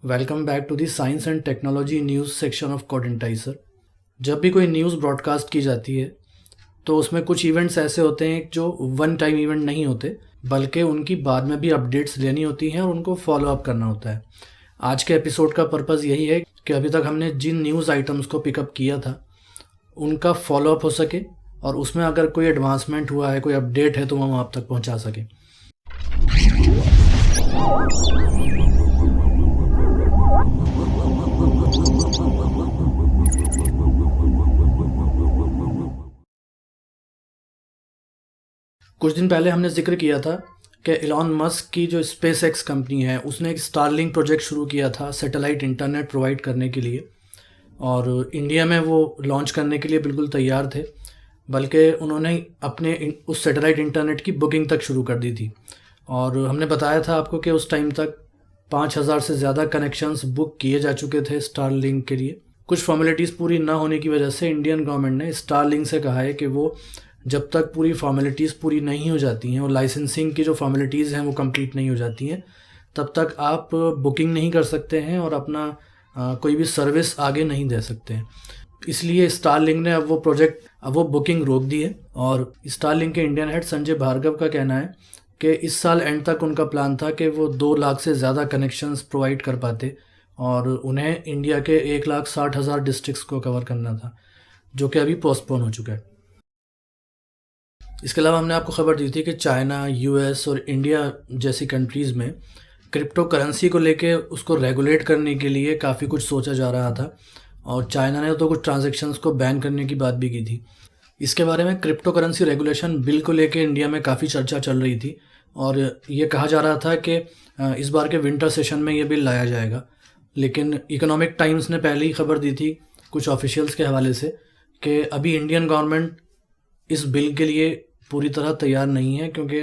Welcome back to the science and technology news section of कोडेंटाइजर। जब भी कोई न्यूज़ ब्रॉडकास्ट की जाती है तो उसमें कुछ इवेंट्स ऐसे होते हैं जो वन टाइम इवेंट नहीं होते, बल्कि उनकी बाद में भी अपडेट्स लेनी होती हैं और उनको फॉलो अप करना होता है। आज के एपिसोड का पर्पज़ यही है कि अभी तक हमने जिन न्यूज़ आइटम्स को पिकअप किया था उनका फॉलो अप हो सके और उसमें अगर कोई एडवांसमेंट हुआ है, कोई अपडेट है, तो हम आप तक पहुंचा सकें। कुछ दिन पहले हमने जिक्र किया था कि एलॉन मस्क की जो स्पेस एक्स कंपनी है उसने एक स्टारलिंक प्रोजेक्ट शुरू किया था सैटेलाइट इंटरनेट प्रोवाइड करने के लिए, और इंडिया में वो लॉन्च करने के लिए बिल्कुल तैयार थे। बल्कि उन्होंने अपने उस सैटेलाइट इंटरनेट की बुकिंग तक शुरू कर दी थी। और हमने बताया था आपको कि उस टाइम तक 5,000 से ज़्यादा कनेक्शंस बुक किए जा चुके थे स्टारलिंक के लिए। कुछ फॉर्मेलिटीज़ पूरी ना होने की वजह से इंडियन गवर्नमेंट ने स्टारलिंक से कहा है कि वो जब तक पूरी फॉर्मेलिटीज़ पूरी नहीं हो जाती हैं और लाइसेंसिंग की जो फॉर्मेलिटीज़ हैं वो कंप्लीट नहीं हो जाती हैं, तब तक आप बुकिंग नहीं कर सकते हैं और अपना कोई भी सर्विस आगे नहीं दे सकते हैं। इसलिए स्टारलिंक ने अब वो बुकिंग रोक दी है। और स्टारलिंक के इंडियन हेड संजय भार्गव का कहना है कि इस साल एंड तक उनका प्लान था कि वो 2 लाख से ज़्यादा कनेक्शंस प्रोवाइड कर पाते और उन्हें इंडिया के 1,60,000 डिस्ट्रिक्ट्स को कवर करना था, जो कि अभी पोस्टपोन हो चुका है। इसके अलावा हमने आपको खबर दी थी कि चाइना, यूएस और इंडिया जैसी कंट्रीज़ में क्रिप्टो करेंसी को लेके उसको रेगुलेट करने के लिए काफ़ी कुछ सोचा जा रहा था और चाइना ने तो कुछ ट्रांजैक्शंस को बैन करने की बात भी की थी। इसके बारे में क्रिप्टो करेंसी रेगुलेशन बिल को लेके इंडिया में काफ़ी चर्चा चल रही थी और ये कहा जा रहा था कि इस बार के विंटर सेशन में ये बिल लाया जाएगा। लेकिन इकोनॉमिक टाइम्स ने पहले ही खबर दी थी कुछ ऑफिशियल्स के हवाले से कि अभी इंडियन गवर्नमेंट इस बिल के लिए पूरी तरह तैयार नहीं है, क्योंकि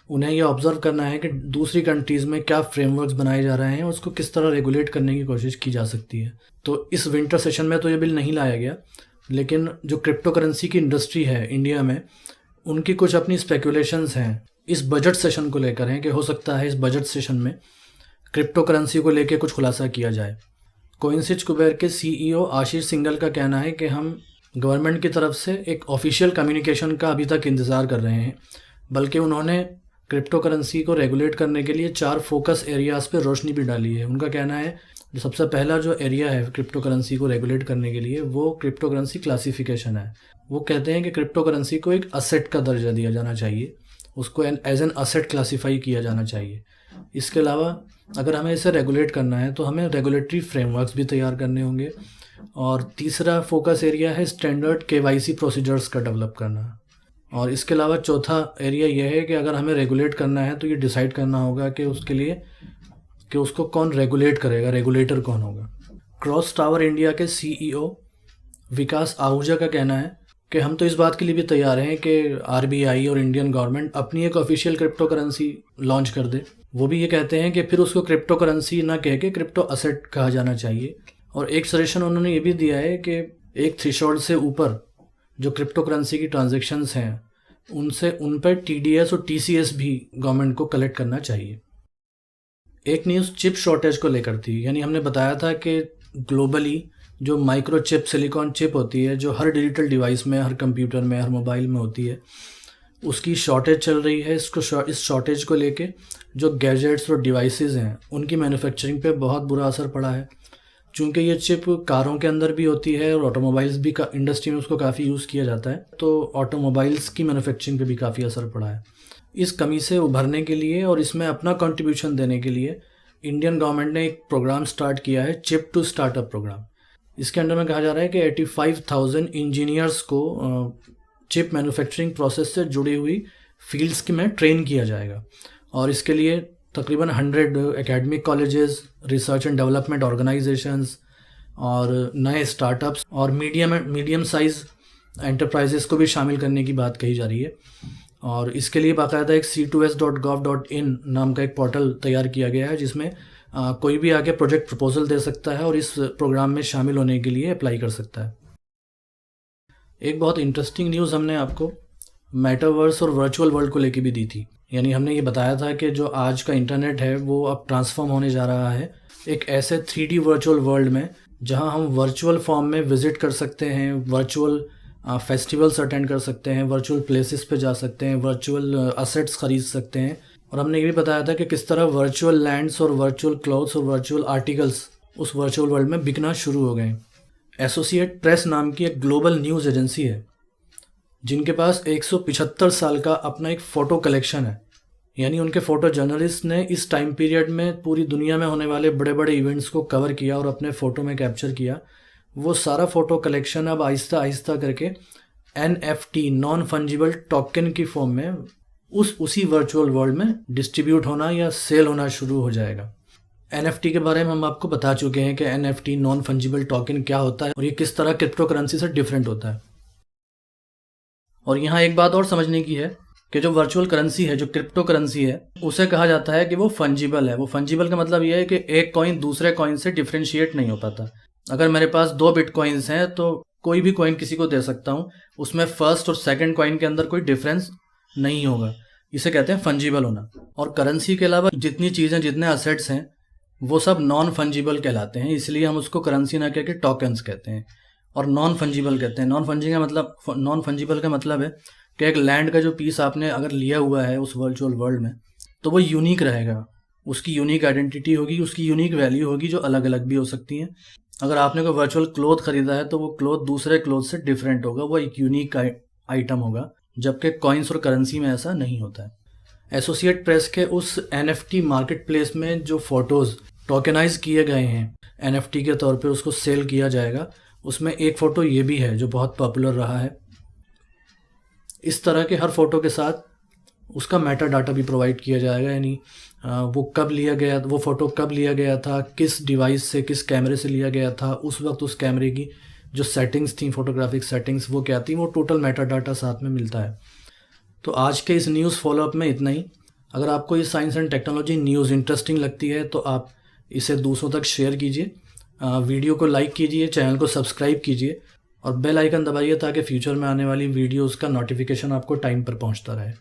उन्हें यह ऑब्ज़र्व करना है कि दूसरी कंट्रीज़ में क्या फ्रेमवर्क्स बनाए जा रहे हैं और उसको किस तरह रेगुलेट करने की कोशिश की जा सकती है। तो इस विंटर सेशन में तो ये बिल नहीं लाया गया, लेकिन जो क्रिप्टो करेंसी की इंडस्ट्री है इंडिया में, उनकी कुछ अपनी स्पेकुलेशंस हैं इस बजट सेशन को लेकर हैं कि हो सकता है इस बजट सेशन में क्रिप्टो करेंसी को लेकर कुछ खुलासा किया जाए। कोइंसिच कुबेर के सीईओ आशीष सिंघल का कहना है कि हम गवर्नमेंट की तरफ से एक ऑफिशियल कम्युनिकेशन का अभी तक इंतज़ार कर रहे हैं, बल्कि उन्होंने क्रिप्टो करेंसी को रेगुलेट करने के लिए 4 फोकस एरियाज़ पे रोशनी भी डाली है। उनका कहना है जो सबसे पहला जो एरिया है क्रिप्टो करेंसी को रेगुलेट करने के लिए वो क्रिप्टो करेंसी क्लासिफिकेशन है। वो कहते हैं कि क्रिप्टो करेंसी को एक असेट का दर्जा दिया जाना चाहिए, उसको एज एन असेट क्लासीफाई किया जाना चाहिए। इसके अलावा अगर हमें इसे रेगुलेट करना है तो हमें रेगुलेटरी फ्रेमवर्क्स भी तैयार करने होंगे। और तीसरा फोकस एरिया है स्टैंडर्ड केवाईसी प्रोसीजर्स का डेवलप करना। और इसके अलावा चौथा एरिया यह है कि अगर हमें रेगुलेट करना है तो ये डिसाइड करना होगा कि उसके लिए कि उसको कौन रेगुलेट करेगा, रेगुलेटर कौन होगा। क्रॉस टावर इंडिया के सीईओ विकास आहूजा का कहना है कि हम तो इस बात के लिए भी तैयार हैं कि आरबीआई और इंडियन गवर्नमेंट अपनी एक ऑफिशियल क्रिप्टो करेंसी लॉन्च कर दे। वो भी ये कहते हैं कि फिर उसको क्रिप्टो करेंसी ना कह के क्रिप्टो असेट कहा जाना चाहिए। और एक सजेशन उन्होंने ये भी दिया है कि एक थ्रेशोल्ड से ऊपर जो क्रिप्टो करेंसी की ट्रांजैक्शंस हैं उन पर टीडीएस और टीसीएस भी गवर्नमेंट को कलेक्ट करना चाहिए। एक न्यूज़ चिप शॉर्टेज को लेकर थी, यानी हमने बताया था कि ग्लोबली जो माइक्रो चिप, सिलिकॉन चिप होती है जो हर डिजिटल डिवाइस में, हर कंप्यूटर में, हर मोबाइल में होती है, उसकी शॉर्टेज चल रही है। इस शॉर्टेज को लेके जो गैजेट्स और डिवाइसेस हैं उनकी मैन्युफैक्चरिंग पे बहुत बुरा असर पड़ा है। चूँकि ये चिप कारों के अंदर भी होती है और ऑटोमोबाइल्स भी इंडस्ट्री में उसको काफ़ी यूज़ किया जाता है, तो ऑटोमोबाइल्स की मैन्युफैक्चरिंग पे भी काफ़ी असर पड़ा है। इस कमी से उभरने के लिए और इसमें अपना कंट्रीब्यूशन देने के लिए इंडियन गवर्नमेंट ने एक प्रोग्राम स्टार्ट किया है, चिप टू स्टार्टअप प्रोग्राम। इसके अंडर में कहा जा रहा है कि 85,000 इंजीनियर्स को चिप मैन्युफैक्चरिंग प्रोसेस से जुड़ी हुई फील्ड्स की में ट्रेन किया जाएगा। और इसके लिए तकरीबन 100 academic colleges, research and development organisations और नए स्टार्टअप्स और मीडियम साइज़ एंटरप्राइजेस को भी शामिल करने की बात कही जा रही है। और इसके लिए बाकायदा एक c2s.gov.in नाम का एक पोर्टल तैयार किया गया है जिसमें कोई भी आगे प्रोजेक्ट प्रपोजल दे सकता है और इस प्रोग्राम में शामिल होने के लिए अप्लाई कर सकता है। एक बहुत इंटरेस्टिंग न्यूज़ हमने आपको मेटावर्स और वर्चुअल वर्ल्ड को लेके भी दी थी। यानी हमने ये बताया था कि जो आज का इंटरनेट है वो अब ट्रांसफॉर्म होने जा रहा है एक ऐसे 3D वर्चुअल वर्ल्ड में, जहां हम वर्चुअल फॉर्म में विज़िट कर सकते हैं, वर्चुअल फेस्टिवल्स अटेंड कर सकते हैं, वर्चुअल प्लेसेस पे जा सकते हैं, वर्चुअल असेट्स खरीद सकते हैं। और हमने ये भी बताया था कि किस तरह वर्चुअल लैंड्स और वर्चुअल क्लॉथ्स और वर्चुअल आर्टिकल्स उस वर्चुअल वर्ल्ड में बिकना शुरू हो गए। एसोसिएट प्रेस नाम की एक ग्लोबल न्यूज़ एजेंसी है जिनके पास 175 साल का अपना एक फ़ोटो कलेक्शन है। यानी उनके फ़ोटो जर्नलिस्ट ने इस टाइम पीरियड में पूरी दुनिया में होने वाले बड़े बड़े इवेंट्स को कवर किया और अपने फ़ोटो में कैप्चर किया। वो सारा फ़ोटो कलेक्शन अब आहिस्ता आहिस्ता करके NFT नॉन फंजिबल टोकन की फॉर्म में उसी वर्चुअल वर्ल्ड में डिस्ट्रीब्यूट होना या सेल होना शुरू हो जाएगा। NFT के बारे में हम आपको बता चुके हैं कि NFT नॉन फंजिबल टोकन क्या होता है और ये किस तरह क्रिप्टो करेंसी से डिफरेंट होता है। और यहाँ एक बात और समझने की है कि जो वर्चुअल करेंसी है, जो क्रिप्टो करेंसी है, उसे कहा जाता है कि वो फंजिबल है। वो फंजिबल का मतलब ये है कि एक कॉइन दूसरे कॉइन से डिफ्रेंशिएट नहीं हो पाता। अगर मेरे पास 2 बिटकॉइंस हैं तो कोई भी कॉइन किसी को दे सकता हूँ, उसमें फर्स्ट और सेकंड कॉइन के अंदर कोई डिफरेंस नहीं होगा। इसे कहते हैं फंजिबल होना। और करेंसी के अलावा जितनी चीज़ें, जितने असेट्स हैं, वो सब नॉन फंजिबल कहलाते हैं। इसलिए हम उसको करेंसी ना कह के टोकन्स कहते हैं और नॉन फंजिबल कहते हैं। नॉन फंजिबल का मतलब है कि एक लैंड का जो पीस आपने अगर लिया हुआ है उस वर्चुअल वर्ल्ड में, तो वो यूनिक रहेगा, उसकी यूनिक आइडेंटिटी होगी, उसकी यूनिक वैल्यू होगी जो अलग अलग भी हो सकती हैं। अगर आपने कोई वर्चुअल क्लोथ खरीदा है तो वो क्लोथ दूसरे क्लोथ से डिफरेंट होगा, वो एक यूनिक आइटम होगा, जबकि कॉइन्स और करेंसी में ऐसा नहीं होता है। एसोसिएट प्रेस के उस NFT मार्केट प्लेस में जो फ़ोटोज़ टोकनाइज किए गए हैं NFT के तौर पे, उसको सेल किया जाएगा। उसमें एक फ़ोटो ये भी है जो बहुत पॉपुलर रहा है। इस तरह के हर फ़ोटो के साथ उसका मेटा डाटा भी प्रोवाइड किया जाएगा। यानी वो कब लिया गया, वो फ़ोटो कब लिया गया था, किस डिवाइस से, किस कैमरे से लिया गया था, उस वक्त उस कैमरे की जो सेटिंग्स थी, फोटोग्राफिक सेटिंग्स, वो क्या थी, वो टोटल मेटा डाटा साथ में मिलता है। तो आज के इस न्यूज़ फॉलोअप में इतना ही। अगर आपको ये science and technology news interesting लगती है तो आप इसे दूसरों तक शेयर कीजिए, वीडियो को लाइक कीजिए, चैनल को सब्सक्राइब कीजिए और बेल आइकन दबाइए ताकि फ्यूचर में आने वाली वीडियोज़ का नोटिफिकेशन आपको टाइम पर पहुंचता रहे।